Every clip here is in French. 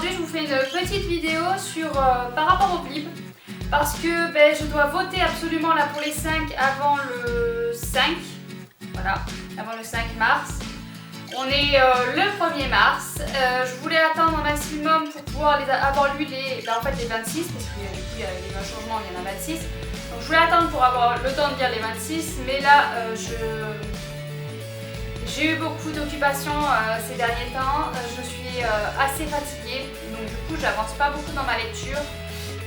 aujourd'hui je vous fais une petite vidéo sur, par rapport au Blib. Parce que je dois voter absolument là pour les 5 avant le 5. Voilà, avant le 5 mars. On est le 1er mars. Je voulais attendre un maximum pour pouvoir avoir lu les 26, parce que du coup il y a eu un changement, il y en a 26. Donc je voulais attendre pour avoir le temps de lire les 26, mais là j'ai eu beaucoup d'occupations ces derniers temps. Je suis assez fatiguée, donc du coup j'avance pas beaucoup dans ma lecture.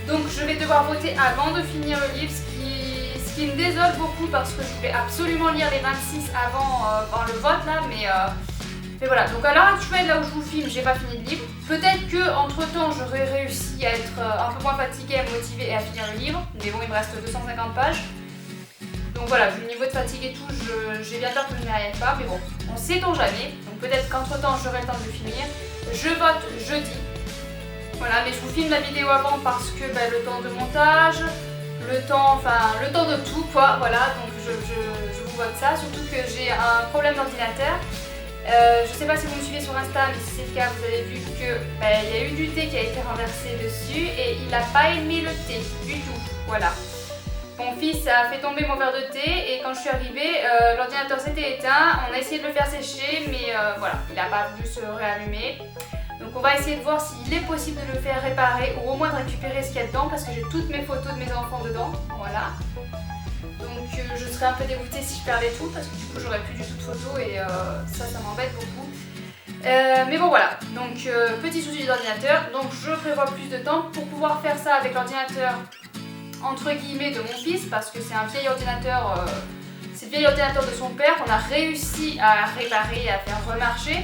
Donc je vais devoir voter avant de finir le livre, ce qui me désole beaucoup parce que je voulais absolument lire les 26 avant le vote là, mais voilà. Donc à l'heure actuelle, là où je vous filme, j'ai pas fini le livre. Peut-être que entre temps j'aurais réussi à être un peu moins fatiguée, à me motiver et à finir le livre, mais bon il me reste 250 pages. Donc voilà, vu le niveau de fatigue et tout, j'ai bien peur que je n'y arrive pas, mais bon, on sait-on jamais. Donc peut-être qu'entre temps j'aurai le temps de le finir. Je vote jeudi. Voilà, mais je vous filme la vidéo avant parce que le temps de montage, le temps de tout quoi, voilà, donc je vous vote ça, surtout que j'ai un problème d'ordinateur. Je sais pas si vous me suivez sur Insta, mais si c'est le cas, vous avez vu que il y a eu du thé qui a été renversé dessus et il n'a pas aimé le thé du tout, voilà. Mon fils a fait tomber mon verre de thé et quand je suis arrivée, l'ordinateur s'était éteint, on a essayé de le faire sécher, mais voilà, il n'a pas voulu se réallumer. Donc on va essayer de voir s'il est possible de le faire réparer ou au moins de récupérer ce qu'il y a dedans parce que j'ai toutes mes photos de mes enfants dedans, voilà. Donc je serais un peu dégoûtée si je perdais tout parce que du coup j'aurais plus du tout de photos et ça m'embête beaucoup. Mais bon voilà, donc petit souci d'ordinateur, donc je prévois plus de temps pour pouvoir faire ça avec l'ordinateur entre guillemets de mon fils parce que c'est un vieil ordinateur, c'est le vieil ordinateur de son père qu'on a réussi à réparer et à faire remarcher.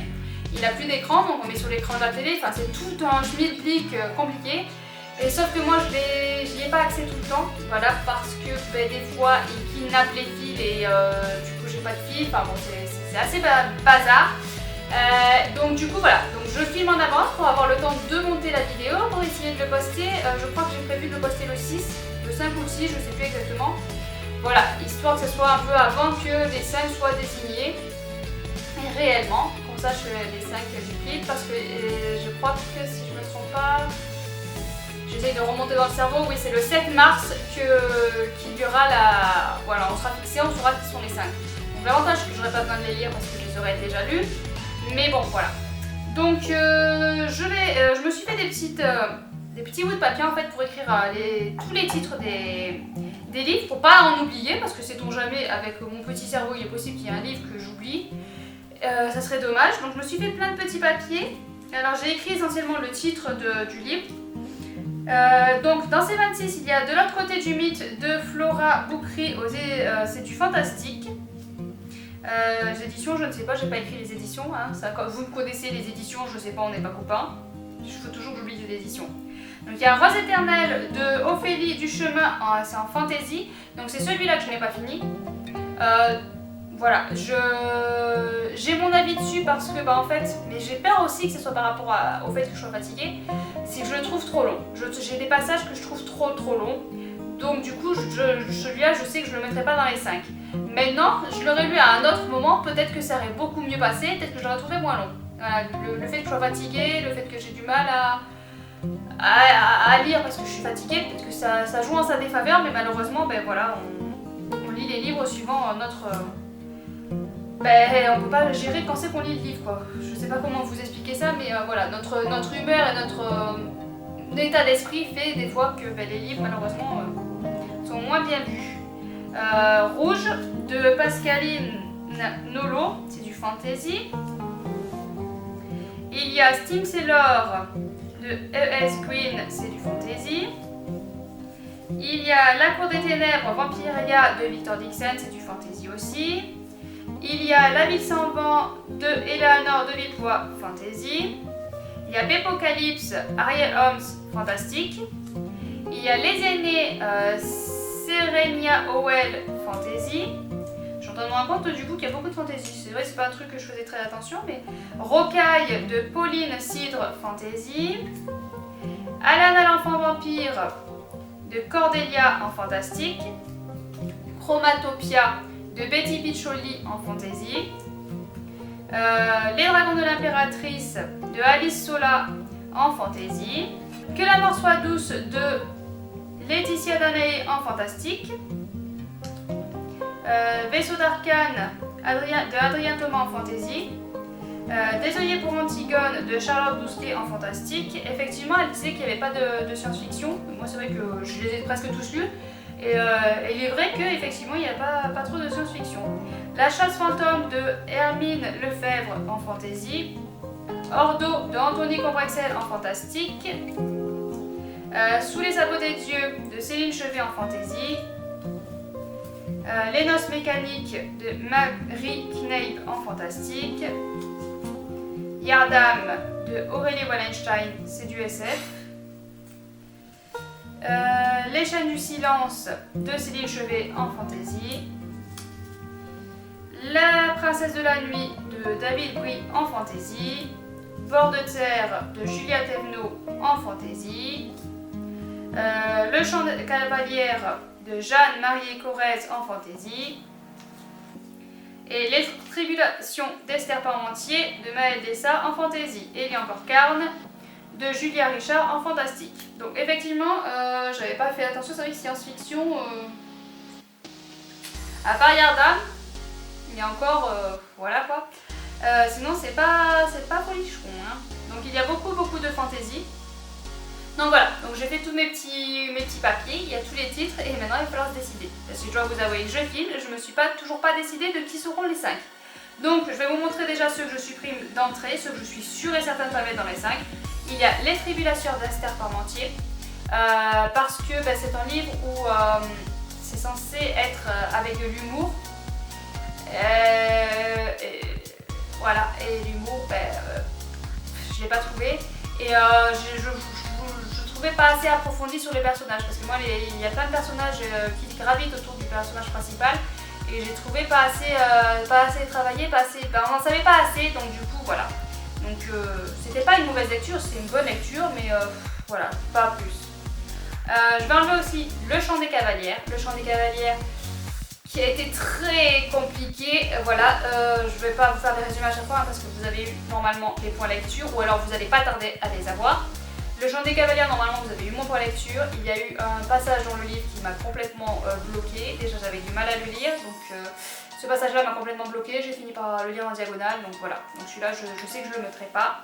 Il n'a plus d'écran, donc on met sur l'écran de la télé, enfin c'est tout un schmilblick compliqué. Et sauf que moi je n'y ai pas accès tout le temps, voilà, parce que des fois il kidnappe les fils et du coup j'ai pas de fil, enfin bon c'est assez bazar. Donc du coup voilà, donc je filme en avance pour avoir le temps de monter la vidéo, pour essayer de le poster. Je crois que j'ai prévu de le poster le 6, le 5 ou le 6, je sais plus exactement. Voilà, histoire que ce soit un peu avant que les 5 soient désignés, et réellement. Je fais les 5 du Blib parce que je crois que si je ne me trompe pas, j'essaye de remonter dans le cerveau, oui c'est le 7 mars qu'il y aura la... Voilà, on sera fixé, on saura qui sont les 5. Donc l'avantage c'est que j'aurai pas besoin de les lire parce que je les aurais déjà lus, mais bon voilà. Donc je me suis fait des petits bouts de papier en fait pour écrire tous les titres des livres pour pas en oublier parce que sait-on jamais avec mon petit cerveau il est possible qu'il y ait un livre que j'oublie. Ça serait dommage, donc je me suis fait plein de petits papiers. Alors j'ai écrit essentiellement le titre du livre. Donc dans ces 26, il y a De l'autre côté du mythe de Flora Boukri, c'est du fantastique. Les éditions, je ne sais pas, j'ai pas écrit les éditions. Hein. Ça, vous me connaissez les éditions, je sais pas, on n'est pas copains. Il faut toujours que j'oublie les éditions. Donc il y a Rose éternelle de Ophélie Duchemin, c'est en fantasy. Donc c'est celui-là que je n'ai pas fini. Voilà, j'ai mon avis dessus parce que en fait, mais j'ai peur aussi que ce soit par rapport au fait que je sois fatiguée, c'est que je le trouve trop long. J'ai des passages que je trouve trop longs, donc du coup celui-là je sais que je le mettrai pas dans les 5. Maintenant, je l'aurais lu à un autre moment, peut-être que ça aurait beaucoup mieux passé, peut-être que je l'aurais trouvé moins long. Voilà, le fait que je sois fatiguée, le fait que j'ai du mal à lire parce que je suis fatiguée, peut-être que ça joue en sa défaveur, mais malheureusement, voilà, on lit les livres suivant notre... on peut pas gérer quand c'est qu'on lit le livre quoi. Je sais pas comment vous expliquer ça mais voilà, notre humeur et notre état d'esprit fait des fois que les livres malheureusement sont moins bien vus. Rouge de Pascaline Nolo, c'est du fantasy. Il y a Steam Sailor de E.S. Green, c'est du fantasy. Il y a La Cour des Ténèbres Vampiria de Victor Dixon, c'est du fantasy aussi. Il y a La Ville sans vent de Eleanor de Villepoix, fantasy. Il y a Bépocalypse, Ariel Holmes, fantastique. Il y a Les Aînés, Serenia Howell, fantasy. Je suis en train de me rendre compte du coup qu'il y a beaucoup de fantasy. C'est vrai, c'est pas un truc que je faisais très attention, mais Rocaille de Pauline Cidre, fantasy. Alana l'enfant vampire de Cordelia en fantastique. Chromatopia de Betty Piccioli en fantasy. Les dragons de l'impératrice de Alice Sola en fantasy. Que la mort soit douce de Laetitia Danae en fantastique. Vaisseau d'arcane de Adrien Thomas en fantasy. Des œillets pour Antigone de Charlotte Bousquet en fantastique. Effectivement, elle disait qu'il n'y avait pas de science-fiction. Moi, c'est vrai que je les ai presque tous lus. Et il est vrai qu'effectivement, il n'y a pas trop de science-fiction. La chasse fantôme de Hermine Lefebvre en fantasy. Ordo de Anthony Combrexel en fantastique. Sous les sabots des dieux de Céline Chevet en fantasy. Les noces mécaniques de Marie Kneip en fantastique. Yardam de Aurélie Wallenstein, c'est du SF. Les chaînes du silence de Céline Chevet en fantasy. La princesse de la nuit de David Brie en fantasy. Bord de terre de Julia Thévenot en fantasy. Le chant de cavalière de Jeanne-Marie Corrèze en fantasy. Et les tribulations d'Esther Parmentier de Maëlle Dessat en fantasy. Et il y a encore Carne de Julia Richard en fantastique. Donc effectivement, j'avais pas fait attention, c'est vrai que science-fiction, à part Yardam, il y a encore, voilà quoi. Sinon c'est pas folichon, hein. Donc il y a beaucoup de fantasy. Donc voilà, donc j'ai fait tous mes petits papiers, il y a tous les titres et maintenant il va falloir se décider. Parce que je dois vous avouer que je filme, je me suis toujours pas décidée de qui seront les 5. Donc je vais vous montrer déjà ceux que je supprime d'entrée, ceux que je suis sûre et certaine de pas mettre dans les 5. Il y a Les Tribulations d'Esther Parmentier, parce que c'est un livre où c'est censé être avec de l'humour. Voilà, et l'humour, je l'ai pas trouvé. Et je trouvais pas assez approfondi sur les personnages, parce que moi il y a plein de personnages qui gravitent autour du personnage principal et j'ai trouvé pas assez travaillé, on n'en savait pas assez, donc du coup voilà. Donc c'était pas une mauvaise lecture, c'était une bonne lecture, mais voilà, pas plus. Je vais enlever aussi Le Chant des Cavalières. Le Chant des Cavalières qui a été très compliqué, voilà, je vais pas vous faire des résumés à chaque fois, hein, parce que vous avez eu normalement les points lecture, ou alors vous n'allez pas tarder à les avoir. Le Chant des Cavalières, normalement vous avez eu mon point lecture. Il y a eu un passage dans le livre qui m'a complètement bloqué. Déjà j'avais du mal à le lire, donc ce passage là m'a complètement bloqué. J'ai fini par le lire en diagonale, donc voilà. Donc celui-là je sais que je le mettrai pas.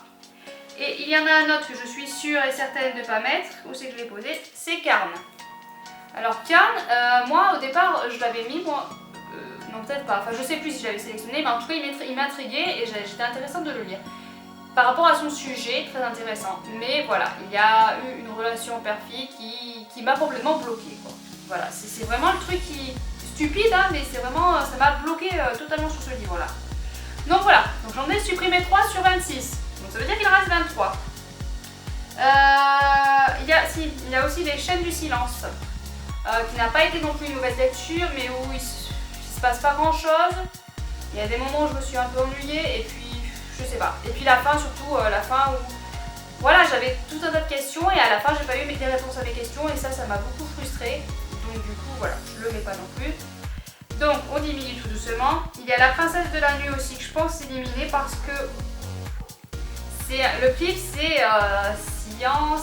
Et il y en a un autre que je suis sûre et certaine de ne pas mettre, où c'est que je l'ai posé, c'est Carne. Alors Carne, moi au départ je l'avais mis, moi, non peut-être pas, enfin je sais plus si je l'avais sélectionné, mais en tout cas il m'intriguait et j'étais intéressante de le lire. Par rapport à son sujet, très intéressant, mais voilà, il y a eu une relation père-fille qui m'a complètement bloquée, quoi. Voilà, c'est vraiment le truc qui stupide, hein, mais c'est vraiment, ça m'a bloqué totalement sur ce livre-là. Donc voilà, donc j'en ai supprimé 3 sur 26, donc ça veut dire qu'il en reste 23. Il y a aussi Les Chaînes du silence, qui n'a pas été non plus une mauvaise lecture, mais où il se passe pas grand-chose. Il y a des moments où je me suis un peu ennuyée, et puis je sais pas. Et puis la fin, surtout la fin où voilà, j'avais tout un tas de questions et à la fin j'ai pas eu des réponses à mes questions et ça m'a beaucoup frustrée. Donc du coup voilà, je le mets pas non plus. Donc on diminue tout doucement. Il y a La Princesse de la Nuit aussi que je pense éliminer parce que c'est le clip, c'est science,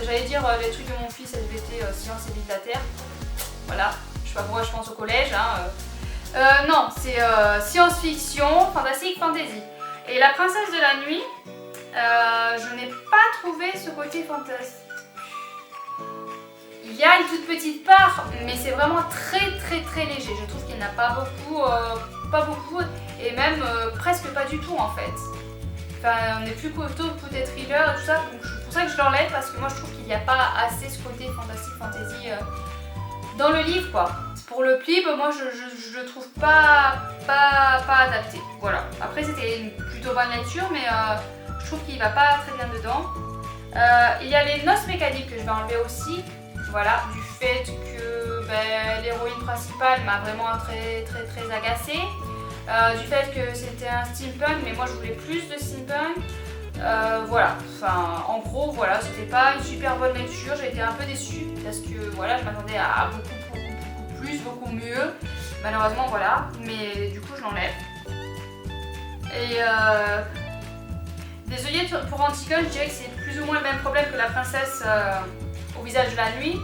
j'allais dire les trucs de mon fils SVT, science et vie de la Terre. Voilà, je sais pas pourquoi je pense au collège, hein. Non, c'est science-fiction, fantastique, fantasy. Et La Princesse de la Nuit, je n'ai pas trouvé ce côté fantastique. Il y a une toute petite part, mais c'est vraiment très léger. Je trouve qu'il n'y en a pas beaucoup, et même presque pas du tout en fait. Enfin, on est plus côté thriller et tout ça, donc c'est pour ça que je l'enlève parce que moi je trouve qu'il n'y a pas assez ce côté fantastique, fantasy dans le livre quoi. Pour le clip, moi je le trouve pas adapté. Voilà. Après c'était une plutôt bonne lecture, mais je trouve qu'il va pas très bien dedans. Il y a Les Noces mécaniques que je vais enlever aussi. Voilà, du fait que l'héroïne principale m'a vraiment très agacée. Du fait que c'était un steampunk, mais moi je voulais plus de steampunk. Voilà, enfin en gros voilà, c'était pas une super bonne lecture, j'ai été un peu déçue parce que voilà, je m'attendais à beaucoup plus, beaucoup mieux. Malheureusement voilà, mais du coup je l'enlève. Et Les œillets pour Antigone, je dirais que c'est plus ou moins le même problème que la princesse au visage de la nuit.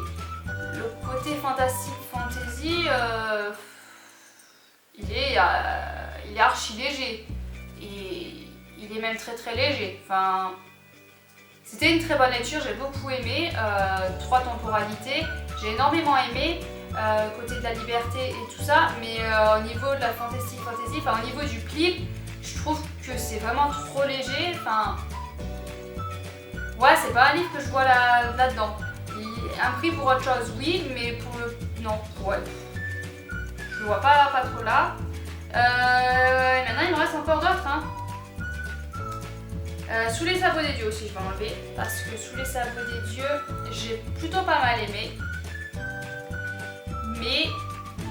Le côté fantastique, fantasy, il est archi léger. Et il est même très très léger. Enfin, c'était une très bonne lecture, j'ai beaucoup aimé. 3 temporalités, j'ai énormément aimé. Côté de la liberté et tout ça, mais au niveau de la fantasy, enfin au niveau du clip, je trouve que c'est vraiment trop léger. Enfin, ouais, c'est pas un livre que je vois là-dedans. Un prix pour autre chose, oui, mais pour le... non, ouais. Je le vois pas trop là. Maintenant, il me reste encore d'autres. Hein. Sous les sabots des dieux aussi, je vais enlever. Parce que sous les sabots des dieux, j'ai plutôt pas mal aimé. Mais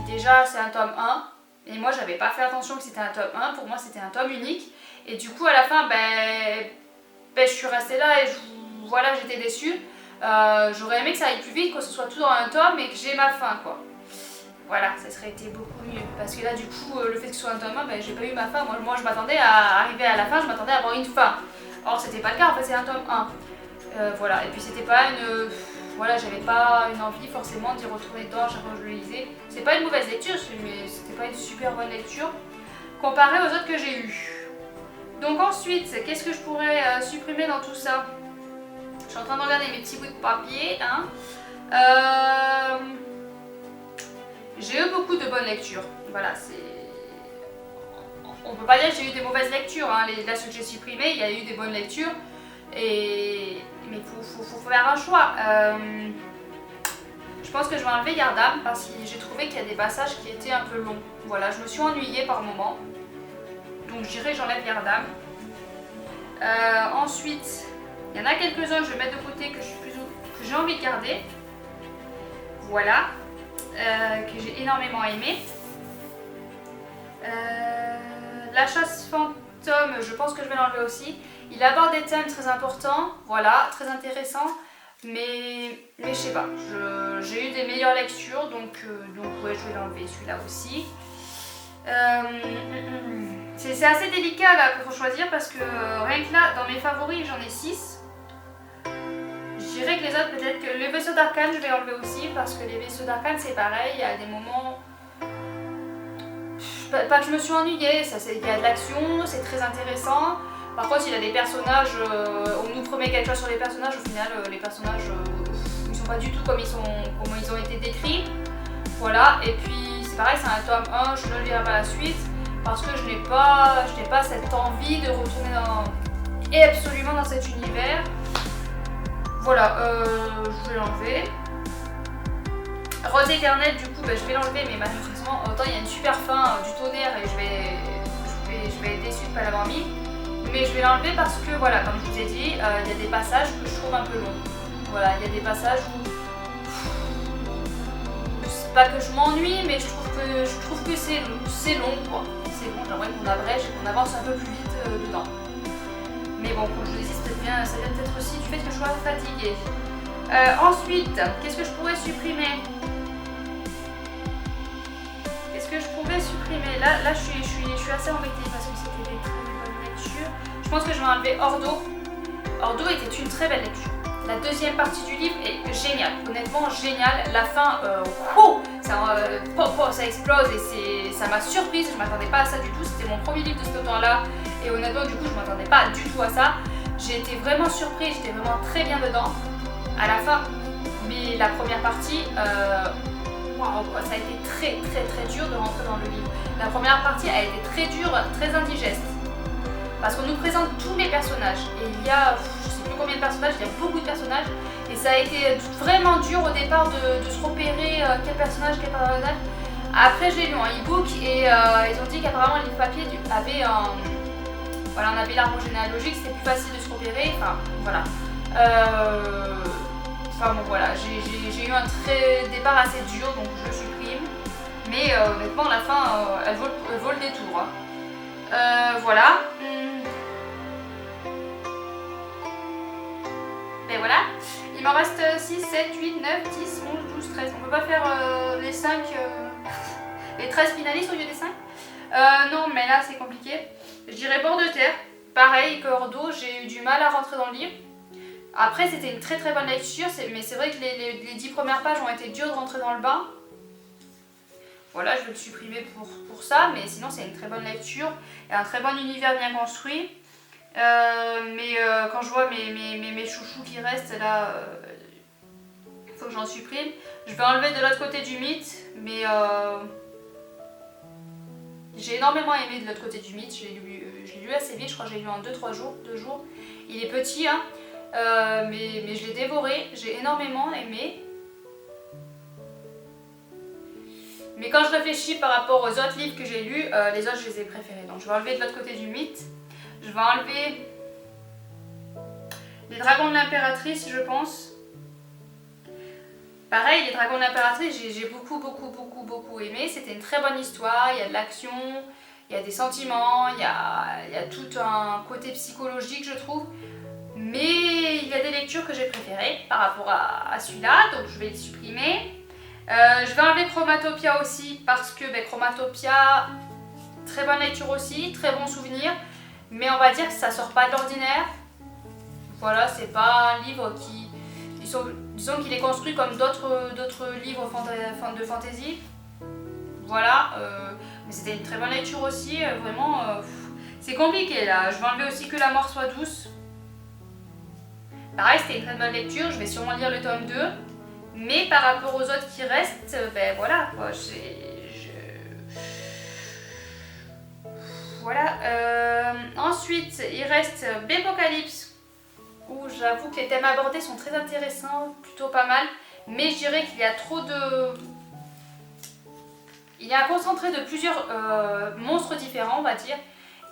déjà, c'est un tome 1. Et moi, j'avais pas fait attention que c'était un tome 1. Pour moi, c'était un tome unique. Et du coup, à la fin, je suis restée là et voilà, j'étais déçue. J'aurais aimé que ça aille plus vite, que ce soit tout dans un tome et que j'ai ma fin, quoi. Voilà, ça serait été beaucoup mieux. Parce que là, du coup, le fait que ce soit un tome 1, j'ai pas eu ma fin. Moi, je m'attendais à arriver à la fin, je m'attendais à avoir une fin. Or, c'était pas le cas, en fait, c'est un tome 1. Voilà, et puis c'était pas une... Voilà, j'avais pas une envie forcément d'y retourner dedans à chaque fois que je le lisais. C'est pas une mauvaise lecture, mais c'était pas une super bonne lecture comparée aux autres que j'ai eues. Donc ensuite, qu'est-ce que je pourrais supprimer dans tout ça? Je suis en train de regarder mes petits bouts de papier. Hein. J'ai eu beaucoup de bonnes lectures. Voilà, c'est... On peut pas dire que j'ai eu des mauvaises lectures. Hein. Là, ceux que j'ai supprimés, il y a eu des bonnes lectures. Mais faut faire un choix. Je pense que je vais enlever Gardam parce que j'ai trouvé qu'il y a des passages qui étaient un peu longs. Voilà, je me suis ennuyée par moments. Donc je dirais que j'enlève Gardam. Ensuite, il y en a quelques-uns que je vais mettre de côté que j'ai envie de garder. Voilà. Que j'ai énormément aimé. La chasse fantôme, je pense que je vais l'enlever aussi. Il aborde des thèmes très importants, voilà, très intéressants, mais je sais pas, j'ai eu des meilleures lectures, donc ouais, je vais l'enlever celui-là aussi. C'est assez délicat là pour choisir parce que rien que là, dans mes favoris, j'en ai 6. Je dirais que les autres, peut-être que les vaisseaux d'arcane, je vais enlever aussi parce que les vaisseaux d'arcane, c'est pareil, il y a des moments... Pas que je me suis ennuyée, il y a de l'action, c'est très intéressant. Par contre, il y a des personnages, on nous promet quelque chose sur les personnages, au final, les personnages, ils sont pas du tout comme ils ont été décrits. Voilà, et puis c'est pareil, c'est un tome 1, je ne lirai pas la suite, parce que je n'ai pas cette envie de retourner absolument dans cet univers. Voilà, je vais l'enlever. Rose éternelle, du coup, je vais l'enlever, mais malheureusement, autant il y a une super fin du tonnerre et je vais être déçue de ne pas l'avoir mis. Mais je vais l'enlever parce que, voilà, comme je vous ai dit, il y a des passages que je trouve un peu longs. Voilà, il y a des passages où... C'est pas que je m'ennuie, mais je trouve que c'est long, quoi. C'est long, j'aimerais qu'on abrège et qu'on avance un peu plus vite dedans. Mais bon, comme je vous ai dit, ça vient peut-être aussi du fait que je sois fatiguée. Ensuite, qu'est-ce que je pourrais supprimer? Là, je suis assez embêtée parce que c'était des très bonnes lectures. Je pense que je vais enlever Ordo. Ordo était une très belle lecture. La deuxième partie du livre est géniale, honnêtement géniale. La fin, ça explose et ça m'a surprise. Je m'attendais pas à ça du tout. C'était mon premier livre de ce temps-là et honnêtement, du coup, je m'attendais pas du tout à ça. J'ai été vraiment surprise, j'étais vraiment très bien dedans à la fin. Mais la première partie, wow, ça a été très dur de rentrer dans le livre. La première partie a été très dure, très indigeste. Parce qu'on nous présente tous les personnages. Et il y a, je sais plus combien de personnages, il y a beaucoup de personnages. Et ça a été vraiment dur au départ de se repérer quel personnage. Après j'ai lu un e-book et ils ont dit qu'apparemment le livre papier avait voilà, on avait l'arbre généalogique, c'était plus facile de se repérer. Enfin voilà. Enfin bon voilà, j'ai eu un départ assez dur donc je le supprime. Mais honnêtement la fin elle vaut le détour. Hein. Voilà. Et voilà. Il m'en reste 6, 7, 8, 9, 10, 11, 12, 13. On peut pas faire les 5, les 13 finalistes au lieu des 5 non mais là c'est compliqué. Je dirais bord de terre. pareil que Ordo, j'ai eu du mal à rentrer dans le livre. Après c'était une très très bonne lecture, mais c'est vrai que les 10 premières pages ont été dures de rentrer dans le bain. Voilà, je vais le supprimer pour ça, mais sinon c'est une très bonne lecture et un très bon univers bien construit. Mais quand je vois mes chouchous qui restent là, il faut que j'en supprime. Je vais enlever de l'autre côté du mythe, mais j'ai énormément aimé de l'autre côté du mythe. Je l'ai lu assez vite, je crois que j'ai lu en 2-3 jours, 2 jours. Il est petit, hein, mais je l'ai dévoré, j'ai énormément aimé. Mais quand je réfléchis par rapport aux autres livres que j'ai lus, les autres je les ai préférés. Donc je vais enlever de l'autre côté du mythe. Je vais enlever les dragons de l'impératrice, je pense. Pareil, les dragons de l'impératrice, j'ai beaucoup aimé. C'était une très bonne histoire, il y a de l'action, il y a des sentiments, il y a tout un côté psychologique, je trouve. Mais il y a des lectures que j'ai préférées par rapport à celui-là, donc je vais le supprimer. Je vais enlever Chromatopia aussi parce que Chromatopia, très bonne lecture aussi, très bon souvenir, mais on va dire que ça sort pas de l'ordinaire. Voilà, c'est pas un livre qui... disons qu'il est construit comme d'autres livres de fantasy. Voilà, mais c'était une très bonne lecture aussi, vraiment, c'est compliqué là. Je vais enlever aussi Que la mort soit douce. Pareil, c'était une très bonne lecture, je vais sûrement lire le tome 2. Mais par rapport aux autres qui restent, voilà quoi, voilà. Ensuite, il reste Bépocalypse, où j'avoue que les thèmes abordés sont très intéressants, plutôt pas mal. Mais je dirais qu'il y a trop de... Il y a un concentré de plusieurs monstres différents, on va dire.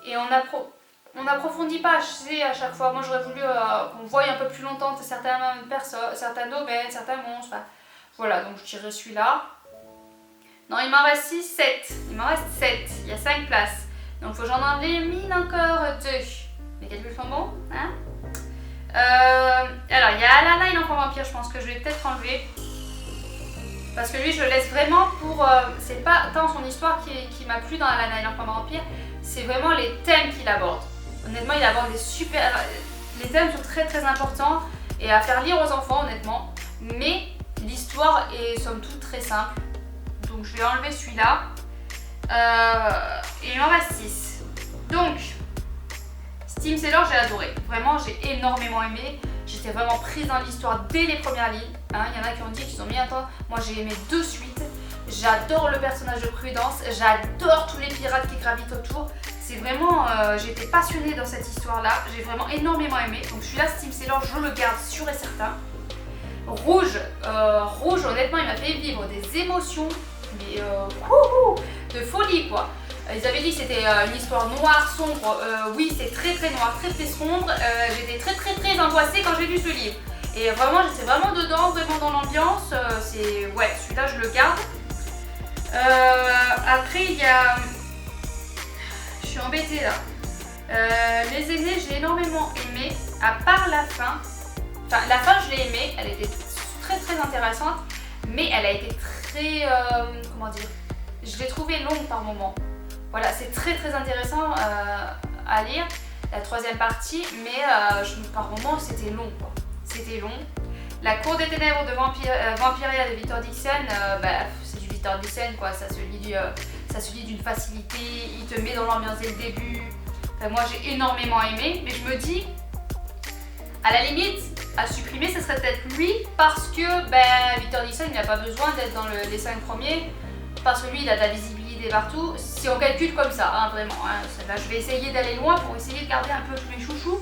Et on n'approfondit pas assez à chaque fois. Moi j'aurais voulu qu'on voie un peu plus longtemps certaines personnes, certains domaines, certains monstres. Enfin, voilà, donc je tirerai celui-là. Non, il m'en reste 7. Il m'en reste 7. Il y a 5 places. Donc il faut que j'en élimine encore 2. Les calculs sont bons, hein? Alors il y a Alana et l'enfant vampire, je pense que je vais peut-être enlever. Parce que lui je le laisse vraiment pour... c'est pas tant son histoire qui m'a plu dans Alana et l'enfant vampire, c'est vraiment les thèmes qu'il aborde. Honnêtement, il aborde des super... Les thèmes sont très importants et à faire lire aux enfants, honnêtement. Mais l'histoire est somme toute très simple. Donc je vais enlever celui-là. Et il m'en reste 6. Donc, Steam Sailor, j'ai adoré. Vraiment, j'ai énormément aimé. J'étais vraiment prise dans l'histoire dès les premières lignes. Hein, il y en a qui ont dit qu'ils ont mis un temps. Moi, j'ai aimé de suite. J'adore le personnage de Prudence. J'adore tous les pirates qui gravitent autour. C'est vraiment, j'étais passionnée dans cette histoire-là. J'ai vraiment énormément aimé. Donc celui-là, Steam Sailor, je le garde sûr et certain. Rouge, honnêtement, il m'a fait vivre des émotions, mais de folie quoi. Ils avaient dit que c'était une histoire noire, sombre. Oui, c'est très noir, très sombre. J'étais très angoissée quand j'ai lu ce livre. Et vraiment, j'étais vraiment dedans, vraiment dans l'ambiance. Ouais, celui-là, je le garde. Après, il y a... Je suis embêtée là. Les aînés, j'ai énormément aimé, à part la fin. Enfin, la fin, je l'ai aimée, elle était très intéressante, mais elle a été très... comment dire, je l'ai trouvée longue par moment. Voilà, c'est très intéressant à lire, la troisième partie, mais par moment, c'était long, quoi. C'était long. La Cour des Ténèbres de Vampiria de Victor Dixon, c'est du Victor Dixon, quoi. Ça se lit d'une facilité, il te met dans l'ambiance dès le début. Enfin, moi, j'ai énormément aimé, mais je me dis, à la limite, à supprimer, ce serait peut-être lui, parce que Victor Dixon, il n'a pas besoin d'être dans les 5 premiers, parce que lui, il a de la visibilité partout. Si on calcule comme ça, hein, vraiment, hein, là, je vais essayer d'aller loin pour essayer de garder un peu tous mes chouchous.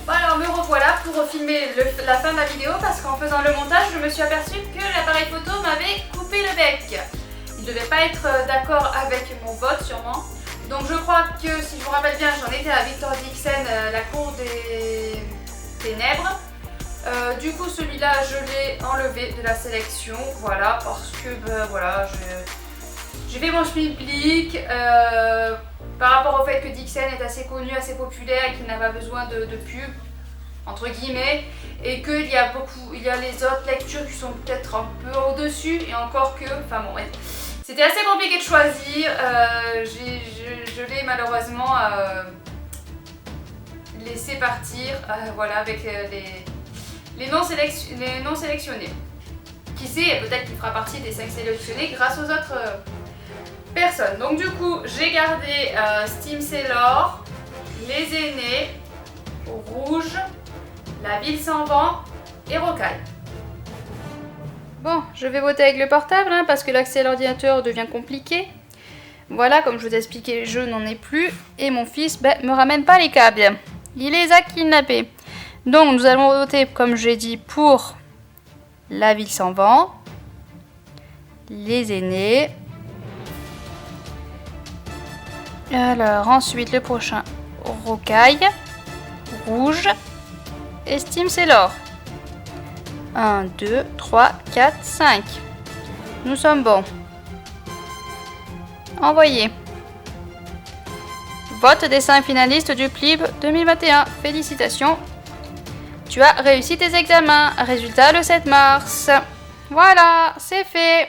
Bon, alors me revoilà pour filmer la fin de la vidéo, parce qu'en faisant le montage, je me suis aperçue que l'appareil photo m'avait coupé le bec. Il ne devait pas être d'accord avec mon vote, sûrement. Donc je crois que, si je vous rappelle bien, j'en étais à Victor Dixon, la Cour des Ténèbres. Du coup, celui-là, je l'ai enlevé de la sélection, voilà, parce que, voilà, j'ai fait mon schmilblick par rapport au fait que Dixon est assez connu, assez populaire et qu'il n'a pas besoin de pub, entre guillemets, et qu'il y a les autres lectures qui sont peut-être un peu au-dessus, et encore que, enfin bon, ouais. C'était assez compliqué de choisir, je l'ai malheureusement laisser partir voilà, avec les non sélectionnés. Qui sait, peut-être qu'il fera partie des 5 sélectionnés grâce aux autres personnes. Donc du coup, j'ai gardé Steam Sailor, les aînés, Rouge, la ville sans vent et Rocaille. Bon, je vais voter avec le portable hein, parce que l'accès à l'ordinateur devient compliqué. Voilà, comme je vous ai expliqué, je n'en ai plus. Et mon fils me ramène pas les câbles. Il les a kidnappés. Donc nous allons voter, comme j'ai dit, pour la ville sans vent, les aînés. Alors ensuite le prochain, Rocaille, Rouge et Steam Sailor. 1, 2, 3, 4, 5. Nous sommes bons. Envoyé. Vote des 5 finalistes du PLIB 2021. Félicitations. Tu as réussi tes examens. Résultat le 7 mars. Voilà, c'est fait.